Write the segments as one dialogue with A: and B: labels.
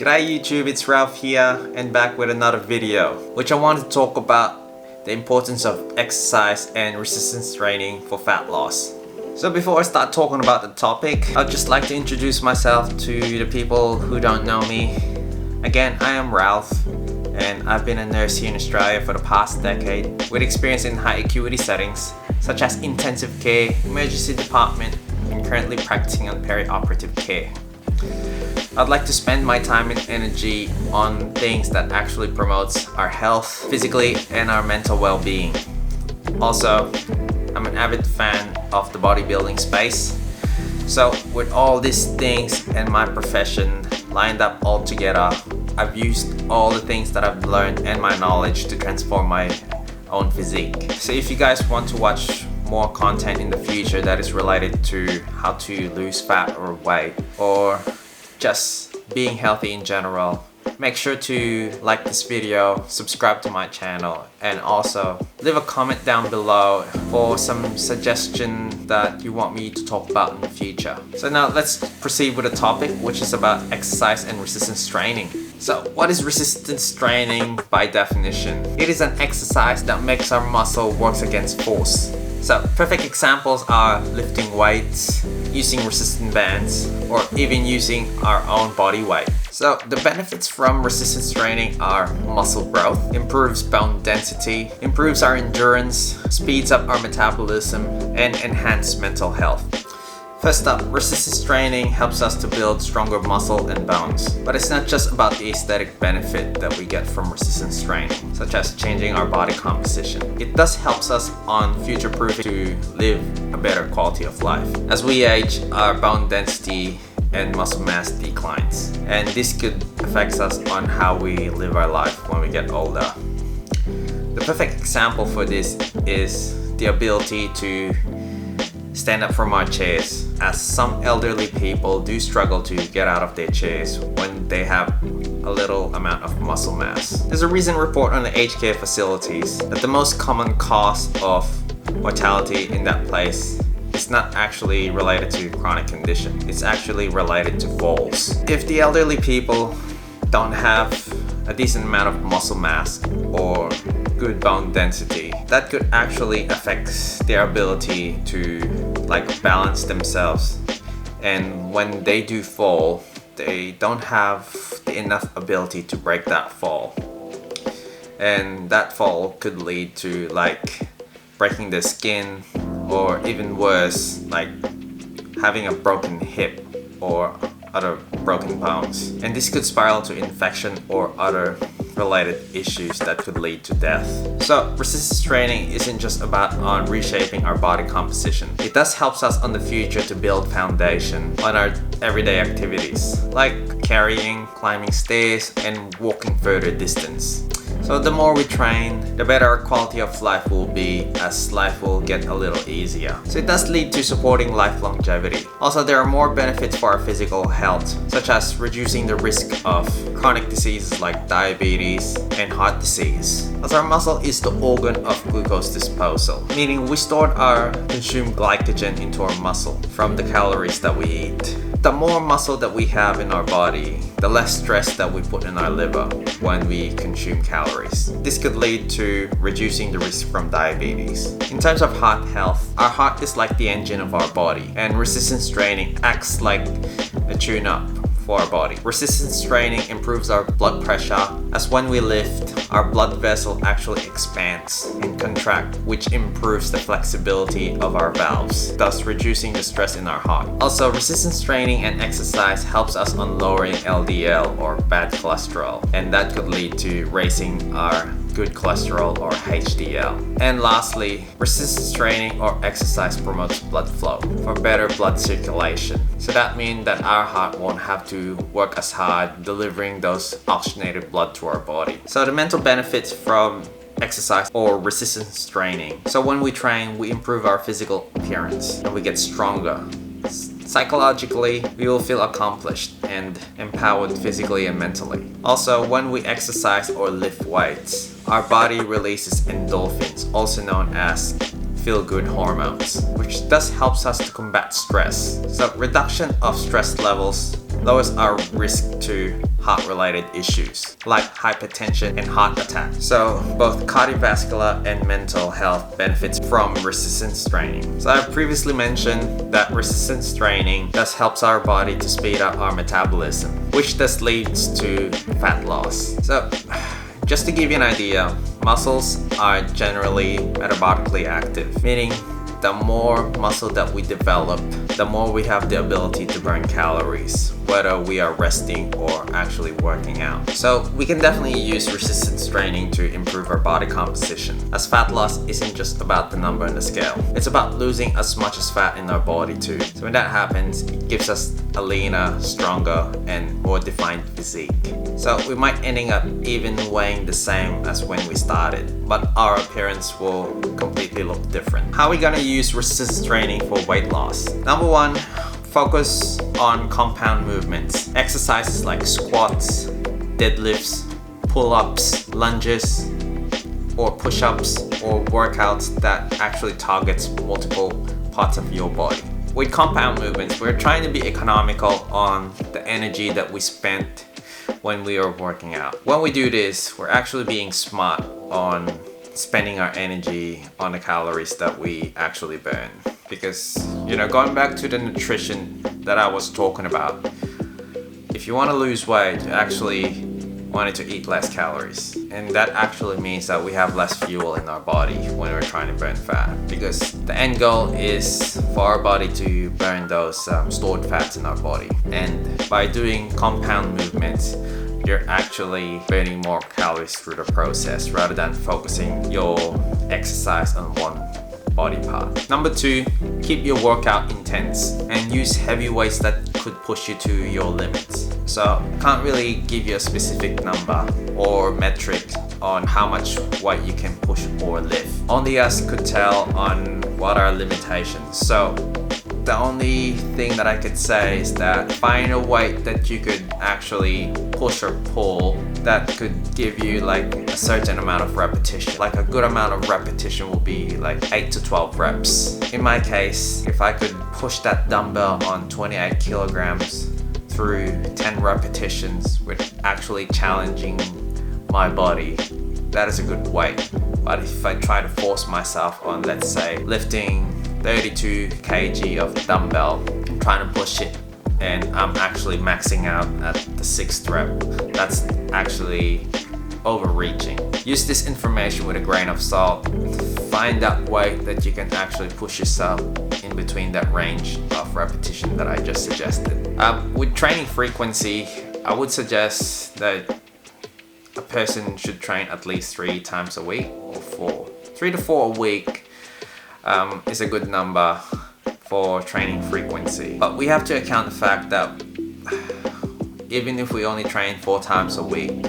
A: G'day YouTube, it's Ralph here and back with another video, which I wanted to talk about the importance of exercise and resistance training for fat loss. So before I start talking about the topic, I'd just like to introduce myself to the people who don't know me. Again, I am Ralph and I've been a nurse here in Australia for the past decade with experience in high acuity settings such as intensive care, emergency department, and currently practicing on peri-operative care. I'd like to spend my time and energy on things that actually promotes our health physically and our mental well-being. Also, I'm an avid fan of the bodybuilding space. So with all these things and my profession lined up all together, I've used all the things that I've learned and my knowledge to transform my own physique. So if you guys want to watch more content in the future that is related to how to lose fat or weight, or just being healthy in general, make sure to like this video, subscribe to my channel, and also leave a comment down below for some suggestion that you want me to talk about in the future. So now let's proceed with the topic, which is about exercise and resistance training. So what is resistance training by definition? It is an exercise that makes our muscle work against force. So perfect examples are lifting weights, using resistance bands, or even using our own body weight. So the benefits from resistance training are muscle growth, improves bone density, improves our endurance, speeds up our metabolism, and enhances mental health. First up, resistance training helps us to build stronger muscle and bones. But it's not just about the aesthetic benefit that we get from resistance training, such as changing our body composition. It does helps us on future-proofing to live a better quality of life. As we age, our bone density and muscle mass declines, and this could affect us on how we live our life when we get older. The perfect example for this is the ability to stand up from our chairs, as some elderly people do struggle to get out of their chairs when they have a little amount of muscle mass. There's a recent report on the aged care facilities that the most common cause of mortality in that place is not actually related to chronic condition. It's actually related to falls. If the elderly people don't have a decent amount of muscle mass or good bone density, that could actually affect their ability to balance themselves, and when they do fall, they don't have the enough ability to break that fall, and that fall could lead to breaking their skin, or even worse, having a broken hip or other broken bones, and this could spiral to infection or other related issues that could lead to death. So resistance training isn't just about on reshaping our body composition. It does helps us on the future to build foundation on our everyday activities, like carrying, climbing stairs, and walking further distance. So the more we train, the better our quality of life will be, as life will get a little easier. So it does lead to supporting life longevity. Also, there are more benefits for our physical health, such as reducing the risk of chronic diseases like diabetes and heart disease, as our muscle is the organ of glucose disposal, meaning we store our consumed glycogen into our muscle from the calories that we eat. The more muscle that we have in our body, the less stress that we put in our liver when we consume calories. This could lead to reducing the risk from diabetes. In terms of heart health, our heart is like the engine of our body, and resistance training acts like a tune-up for our body. Resistance training improves our blood pressure, as when we lift, our blood vessel actually expands and contract, which improves the flexibility of our valves, thus reducing the stress in our heart. Also, resistance training and exercise helps us on lowering LDL or bad cholesterol, and that could lead to raising our good cholesterol or HDL. And lastly, resistance training or exercise promotes blood flow for better blood circulation. So that means that our heart won't have to work as hard delivering those oxygenated blood to our body. So the mental benefits from exercise or resistance training. So when we train, we improve our physical appearance and we get stronger. Psychologically, we will feel accomplished and empowered physically and mentally. Also, when we exercise or lift weights, our body releases endorphins, also known as feel-good hormones, which thus helps us to combat stress. So reduction of stress levels lowers our risk to heart-related issues like hypertension and heart attack. So both cardiovascular and mental health benefits from resistance training. So I've previously mentioned that resistance training thus helps our body to speed up our metabolism, which thus leads to fat loss. So just to give you an idea, muscles are generally metabolically active, meaning the more muscle that we develop, the more we have the ability to burn calories, whether we are resting or actually working out. So we can definitely use resistance training to improve our body composition, as fat loss isn't just about the number on the scale. It's about losing as much as fat in our body too. So when that happens, it gives us a leaner, stronger, and more defined physique. So we might ending up even weighing the same as when we started, but our appearance will completely look different. How are we gonna use resistance training for weight loss? Number one, focus on compound movements. Exercises like squats, deadlifts, pull-ups, lunges, or push-ups, or workouts that actually targets multiple parts of your body. With compound movements, we're trying to be economical on the energy that we spent when we are working out. When we do this, we're actually being smart on spending our energy on the calories that we actually burn. Because, going back to the nutrition that I was talking about, if you want to lose weight, you actually wanted to eat less calories. And that actually means that we have less fuel in our body when we're trying to burn fat. Because the end goal is for our body to burn those stored fats in our body. And by doing compound movements, you're actually burning more calories through the process rather than focusing your exercise on one body part. Number two, keep your workout intense and use heavy weights that could push you to your limits. So I can't really give you a specific number or metric on how much weight you can push or lift. Only us could tell on what are limitations. So the only thing that I could say is that find a weight that you could actually push or pull that could give you like a certain amount of repetition. Like a good amount of repetition will be like 8 to 12 reps. In my case, if I could push that dumbbell on 28 kilograms through 10 repetitions with actually challenging my body, that is a good weight. But if I try to force myself on, let's say, lifting 32 kg of dumbbell, I'm trying to push it and I'm actually maxing out at the 6th rep, that's actually overreaching. Use this information with a grain of salt. Find that weight that you can actually push yourself in between that range of repetition that I just suggested. With training frequency, I would suggest that a person should train at least 3 times a week or 4. 3 to 4 a week is a good number for training frequency. But we have to account the fact that even if we only train 4 times a week,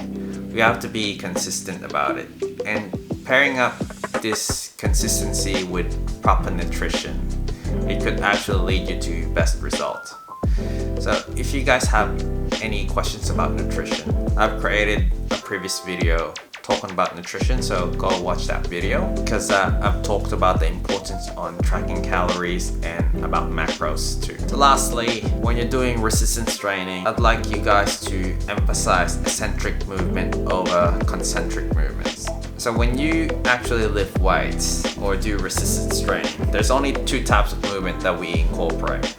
A: we have to be consistent about it. And pairing up this consistency with proper nutrition, it could actually lead you to best results. So if you guys have any questions about nutrition, I've created a previous video talking about nutrition, so go watch that video because I've talked about the importance on tracking calories and about macros too. So lastly, when you're doing resistance training, I'd like you guys to emphasize eccentric movement over concentric movements. So when you actually lift weights or do resistance training, there's only 2 types of movement that we incorporate.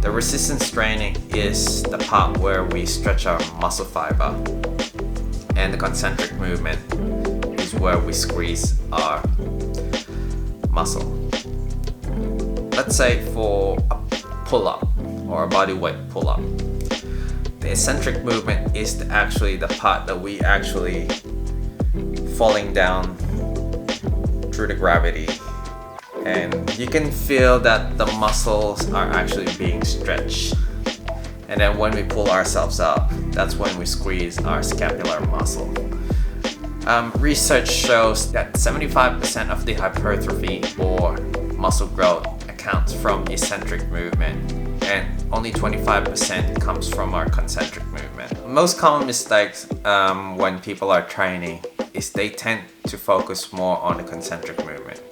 A: The resistance training is the part where we stretch our muscle fiber, and the concentric movement is where we squeeze our muscle. Let's say for a pull-up or a body weight pull-up, the eccentric movement is actually the part that we actually falling down through the gravity, and you can feel that the muscles are actually being stretched. And then when we pull ourselves up, that's when we squeeze our scapular muscle. Research shows that 75% of the hypertrophy or muscle growth accounts from eccentric movement, and only 25% comes from our concentric movement. Most common mistakes when people are training is they tend to focus more on the concentric movement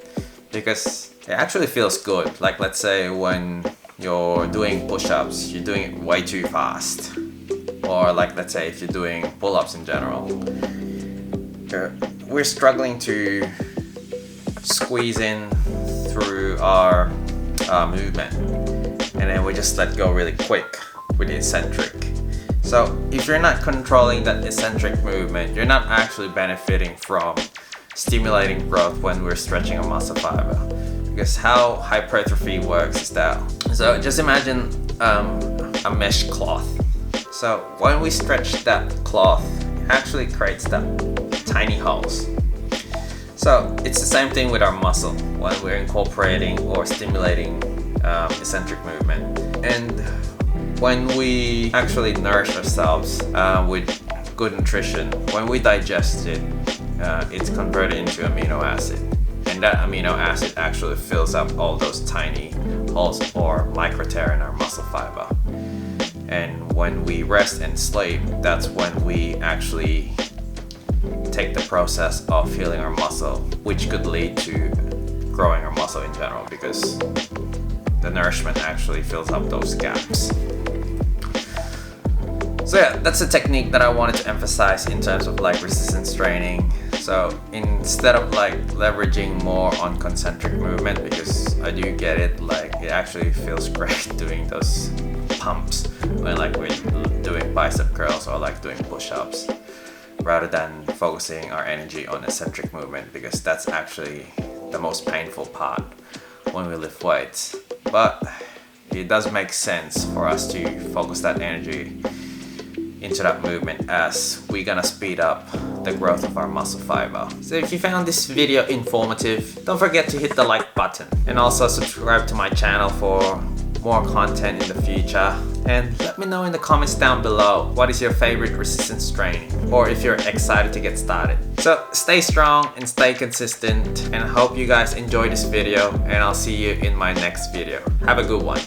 A: because it actually feels good. Like let's say when you're doing push-ups, you're doing it way too fast, or like let's say if you're doing pull-ups in general, we're struggling to squeeze in through our movement, and then we just let go really quick with the eccentric. So if you're not controlling that eccentric movement, you're not actually benefiting from stimulating growth when we're stretching a muscle fiber. Because how hypertrophy works is that, so just imagine a mesh cloth. So when we stretch that cloth, it actually creates that tiny holes. So it's the same thing with our muscle when we're incorporating or stimulating eccentric movement. And when we actually nourish ourselves with good nutrition, when we digest it, it's converted into amino acid. And that amino acid actually fills up all those tiny holes or micro tear in our muscle fiber. And when we rest and sleep, that's when we actually take the process of healing our muscle, which could lead to growing our muscle in general, because the nourishment actually fills up those gaps. So yeah, that's a technique that I wanted to emphasize in terms of like resistance training. So instead of like leveraging more on concentric movement, because I do get it, like it actually feels great doing those pumps when like we're doing bicep curls or like doing push-ups, rather than focusing our energy on eccentric movement, because that's actually the most painful part when we lift weights. But it does make sense for us to focus that energy into that movement, as we're gonna speed up the growth of our muscle fiber. So if you found this video informative, don't forget to hit the like button, and also subscribe to my channel for more content in the future. And let me know in the comments down below, what is your favorite resistance training, or if you're excited to get started. So stay strong and stay consistent, and I hope you guys enjoy this video, and I'll see you in my next video. Have a good one.